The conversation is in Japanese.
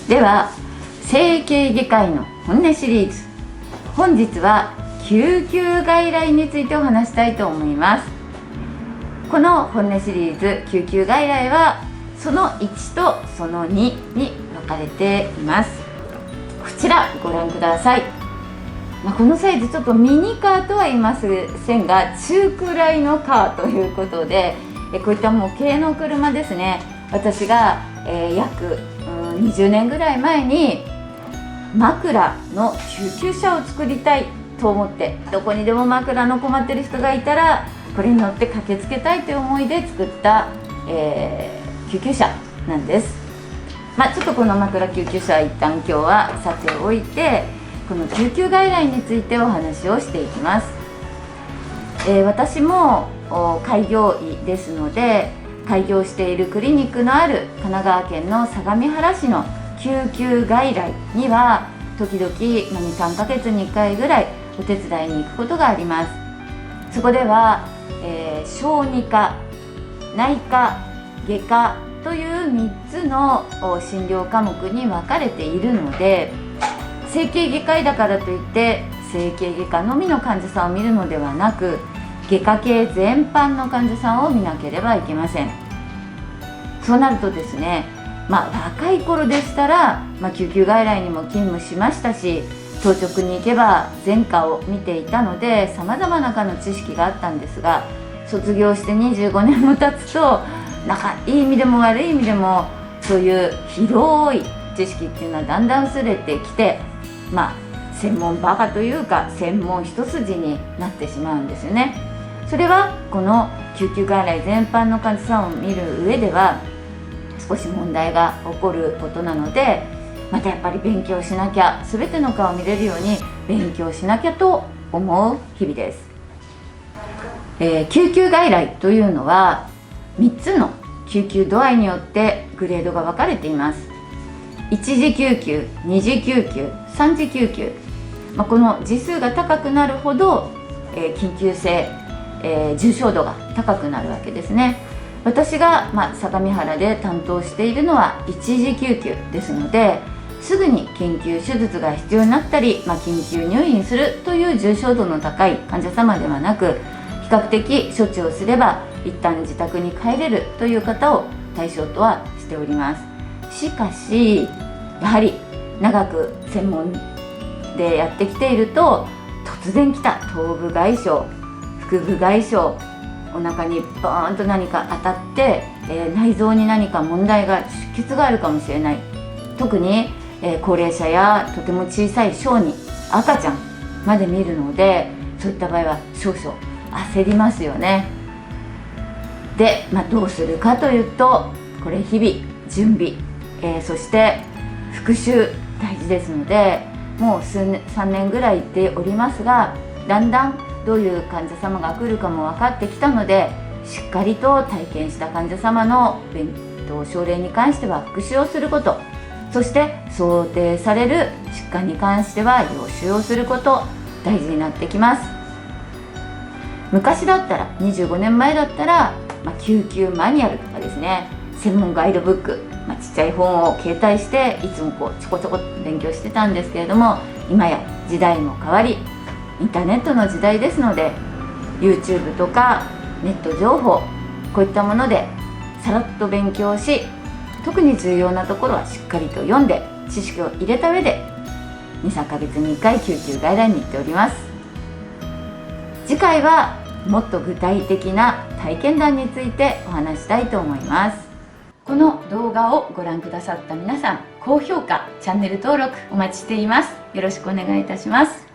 では整形外科医の本音シリーズ、本日は救急外来についてお話したいと思います。この本音シリーズ救急外来はその1とその2に分かれています。こちらご覧ください。このサイズちょっとミニカーとは言いませんが、中くらいのカーということで、こういった模型の車ですね。私が、約20年ぐらい前に枕の救急車を作りたいと思って、どこにでも枕の困ってる人がいたらこれに乗って駆けつけたいという思いで作った、救急車なんです。ちょっとこの枕救急車は一旦今日はさておいて、この救急外来についてお話をしていきます。私も開業医ですので、開業しているクリニックのある神奈川県の相模原市の救急外来には時々2、3ヶ月に1回ぐらいお手伝いに行くことがあります。そこでは、小児科、内科、外科という3つの診療科目に分かれているので、整形外科医だからといって整形外科のみの患者さんを見るのではなく、外科系全般の患者さんを見なければいけません。そうなるとですね、若い頃でしたら、救急外来にも勤務しましたし、当直に行けば全科を見ていたので、さまざまな科の知識があったんですが、卒業して25年も経つと、いい意味でも悪い意味でもそういう広い知識っていうのはだんだん薄れてきて、専門バカというか専門一筋になってしまうんですよね。それはこの救急外来全般の患者さんを見る上では少し問題が起こることなので、またやっぱり勉強しなきゃ、全ての科を見れるように勉強しなきゃと思う日々です。救急外来というのは3つの救急度合いによってグレードが分かれています。1次救急、2次救急、3次救急、この次数が高くなるほど、緊急性、重症度が高くなるわけですね。私が、相模原で担当しているのは1次救急ですので、すぐに緊急手術が必要になったり、緊急入院するという重症度の高い患者様ではなく、比較的処置をすれば一旦自宅に帰れるという方を対象とはしております。しかしやはり長く専門でやってきていると、突然来た頭部外傷、腹部外傷、お腹にバーンと何か当たって、内臓に何か問題が、出血があるかもしれない。特に、高齢者やとても小さい小児、赤ちゃんまで見るので、そういった場合は少々焦りますよね。で、どうするかというと、これ日々準備、そして復習大事ですので、もう3年ぐらい行っておりますが、だんだんどういう患者様が来るかも分かってきたので、しっかりと体験した患者様の症例に関しては復習をすること、そして想定される疾患に関しては予習をすること、大事になってきます。昔だったら、25年前だったら、救急マニュアルとかですね、専門ガイドブック、ちっちゃい本を携帯していつもちょこちょこ勉強してたんですけれども、今や時代も変わり、インターネットの時代ですので、 YouTube とかネット情報、こういったものでさらっと勉強し、特に重要なところはしっかりと読んで知識を入れた上で 2、3ヶ月に1回救急外来に行っております。次回はもっと具体的な体験談についてお話したいと思います。この動画をご覧くださった皆さん、高評価、チャンネル登録お待ちしています。よろしくお願いいたします。